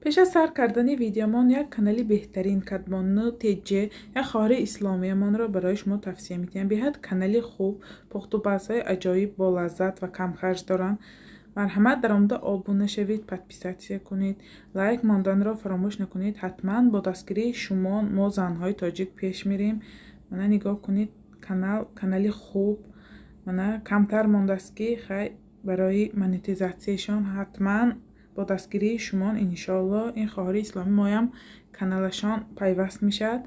پیش از سر کردن ویدیومان یک کانالی بهترین کدمانو تیجه یا خواهر اسلامی من را برای شما توصیه می‌کنم. بیاد کانالی خوب پخت و پزهای عجایب با لذت و کم خرج دارند. مرحمت در آمده آبونه شوید، پادپیساتسیا کنید، لایک ماندن را فراموش نکنید. حتما با دستگیری شما ما زنهای تاجیک پیش میریم. منو نگاه کنید، کانالی خوب منو کمتر مانده است که خیلی برای مانیتیزاسیشان حتما با دستگیری شما انشالله این خواهر اسلامی مایم کانالشان پیوست میشد.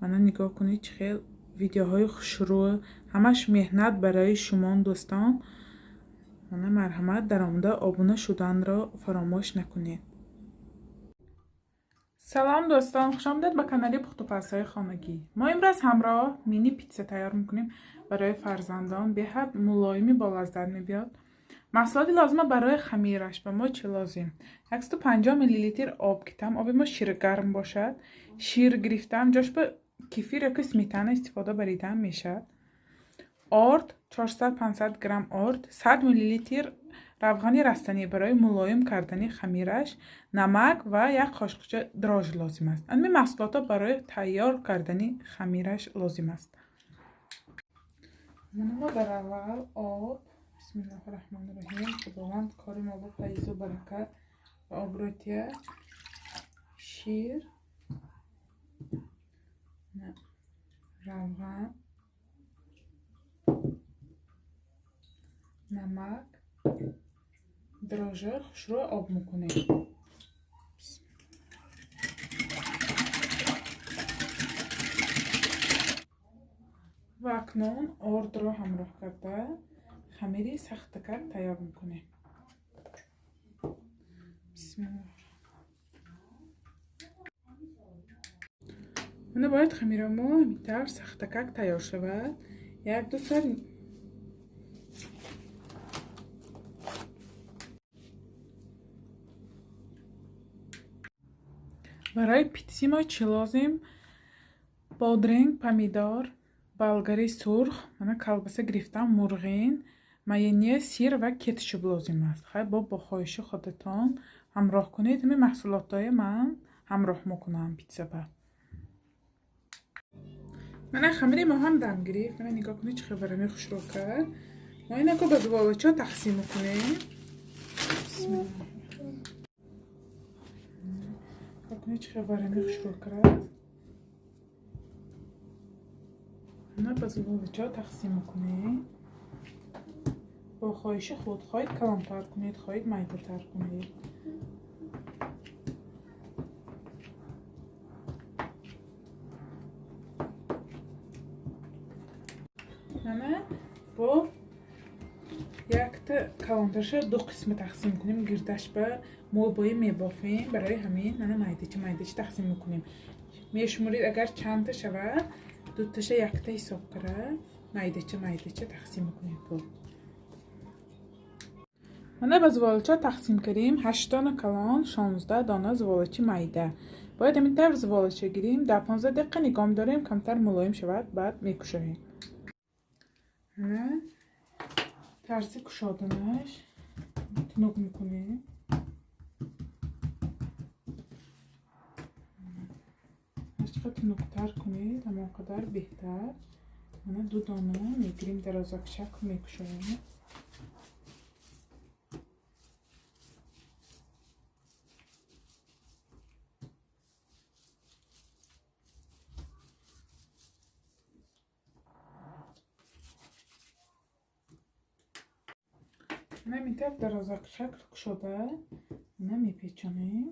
منو نگاه کنید چه خیلی ویدیوهای خوشرو، همش مهنت برای شما دوستان. منو مرحمت در آمده آبونه شدن را فراموش نکنید. سلام دوستان، خوش آمدید به کانال پخت و پزهای خانگی. ما امروز همراه مینی پیتزا تیار میکنیم برای فرزندان. بهت ملایمی با لذت میبیاد. محصولاتی لازمه برای خمیرش به ما چه لازم؟ 150 میلی لیتر آب گرفتم. آب ما شیر گرم باشد. شیر گرفتم، جاش به کفیر یا سمیتانه استفاده بریدن میشد. آرد 400-500 گرم آرد، 100 میلی لیتر روغن رستنی برای ملایم کردن خمیرش، نمک و یک قاشقچه دراژ لازم است. این محصولات برای تیار کردن خمیرش لازم است. ما در اول آب، بسم الله الرحمن الرحیم، خداوند کار ما با فیض و برکت و آبروتی. شیر، روغن، نمک، دراژه خوش رو آب میکنیم. و اکنون آرد رو همراه کرده خمیری سختکک تیار میکنیم. بسم الله. من باید خمیرمو همینطور سختکک تیار شود. یک دو سر برای پیتزا ما چی لازم؟ بادرنگ، پمیدار، بالگری سرخ، من کلباسه گرفتم، مرغین، مایونز، سیر و کاتچوپ لازم است. خیلی با خواهش خودتان همراه کنید. این محصولاتای من همراه میکنم پیتزا با. من خمیری ما هم دم گرفت. من نگاه کنید چه خبرمی خوش رو کرد. ما اینا که به دوالچا تقسیم میکنیم. بسم الله. نگاه کنید چه خبرمی خوش رو کرد. نه به دوالچا تقسیم میکنیم. با خواهش خود خواهید کلانتر کنید، خواهید میده تر کنید. من با یک تا کلانترش دو قسم تقسیم کنیم. گردش به مربای میبافیم. برای همین من میده چه تقسیم میکنیم. میشمرید اگر چند تا شود دو تاشه یک تا حساب کرده میده چه تقسیم میکنیم. من به زوالچا تقسیم کردیم 8 دانه کلان، 16 دانه زوالچی میده. باید همینطور زوالچا گیریم. 10-15 دقیقه نگاه داریم کمتر ملایم شود، بعد میکشیم. نه طرز کشادنش تنوک میکنیم. هرچقدر تنوکتر کنید همانقدر بهتر. من 2 دانه میگیریم درازک شکل میکشیم. همینطور درازک شکل شده میپیچونیم.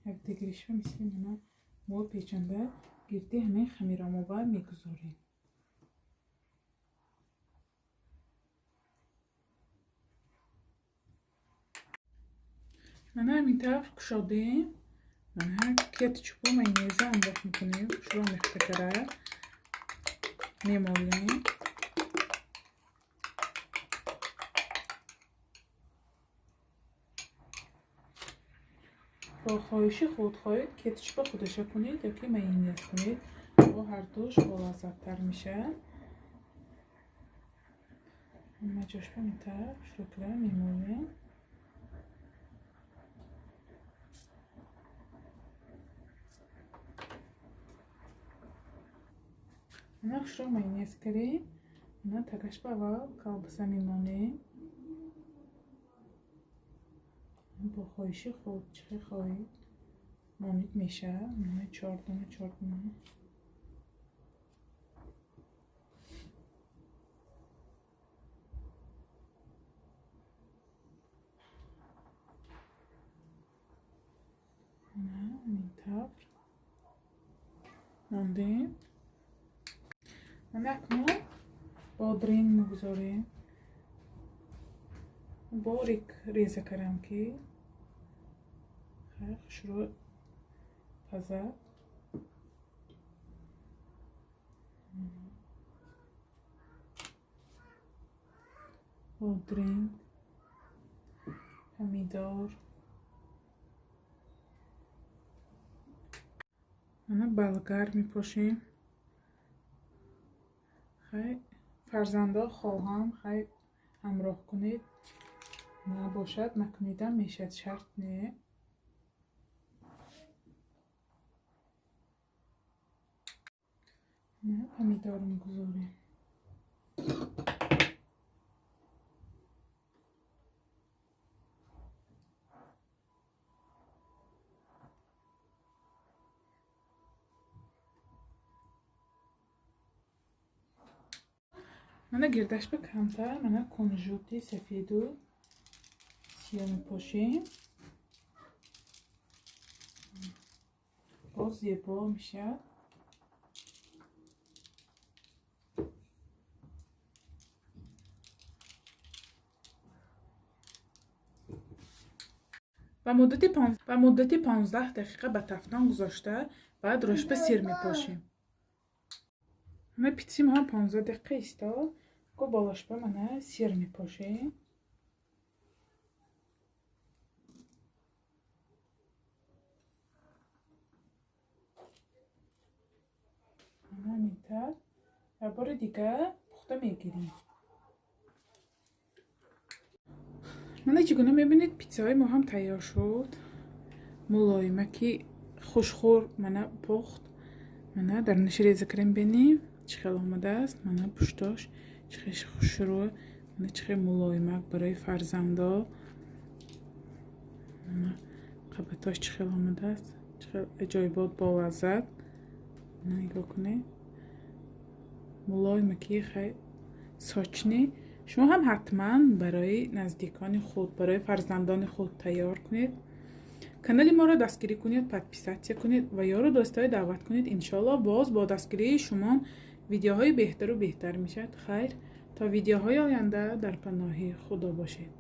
یک دیگریش مثل اینا مو پیچنده گرده همه خمیرامو باید میگذاریم. من همینطور کشادیم. من ها کاتچوپ و مایونز انداخت میکنیم. شروع میخته میمالیم. با خواهش خود خواهید کاتچوپ خودش کنید یا که مایونز کنید. با هر دوش با لذت تر میشه. همه جاش بمیتر شکل میمونیم. Она что мы не скорее, она так аж бывал, колбасами моне. بخوایشی خود چه خواهید مامید میشه نه چهاردونه نه اینطور موندیم. من اکنون بادرین میگذاریم باریک ریزه کردم که شروع تازه بادرین پمیدار من بلگر میپاشیم. خیلی فرزنده خواهم خیلی همراه کنید نباشد نکنیدم میشد شرط نه. نه پمیدار میگذاریم. من گردش به کمتر من کنجوتی سفید و سیاه میپاشیم باز زیبا میشه. و مدت 15 دقیقه به تفتان گذاشته بعد روش به سیر میپاشیم. من پیتسیم هم 15 دقیقه ایستا گو بالاش به من سیر میپاشیم. همینطور و بار دیگه پخته میگیریم. من چگونه میبینید پیتزای ما هم تیار شد. ملایمه که خوشخور من پخت. من در نشریه ذکریم بینیم چخیل آمده است. من پشتاش چخیل خوش رو من چخیل ملایمه برای فرزنده. من قبطاش چخیل آمده است. چخیل اجایبات با لذت. نگاه کنید ملایمه که خیلی ساچنی. شما هم حتما برای نزدیکان خود برای فرزندان خود تیار کنید. کانال ما را دستگیری کنید پادپیساتsia کنید و یارو دوستای دعوت کنید. انشالله باز با دستگیری شما ویدیوهای بهتر و بهتر میشد. خیر تا ویدیوهای آینده در پناه خدا باشید.